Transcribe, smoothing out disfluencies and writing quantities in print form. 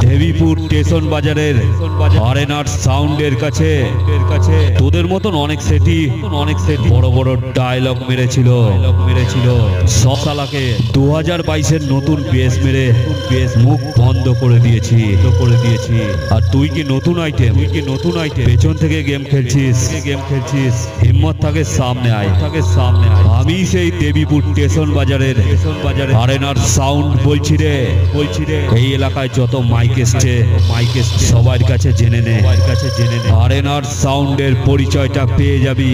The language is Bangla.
দেবীপুর স্টেশন বাজারের আরেনার সাউন্ডের কাছে তোদের মতন অনেক সেটি বড় বড় ডায়লগ মেরেছিল সব শালাকে 2022-এর নতুন বেস মেরে মুখ বন্ধ করে দিয়েছি। আর তুই কি নতুন আইটেম পেছন থেকে গেম খেলছিস হিম্মত থাকে সামনে আয়। আমি সেই দেবীপুর স্টেশন বাজারের আরেনার সাউন্ড বলছি রে। এই এলাকায় যত মাইক এসছে সবার কাছে জেনে নে আরেনার সাউন্ডের পরিচয়টা পেয়ে যাবি।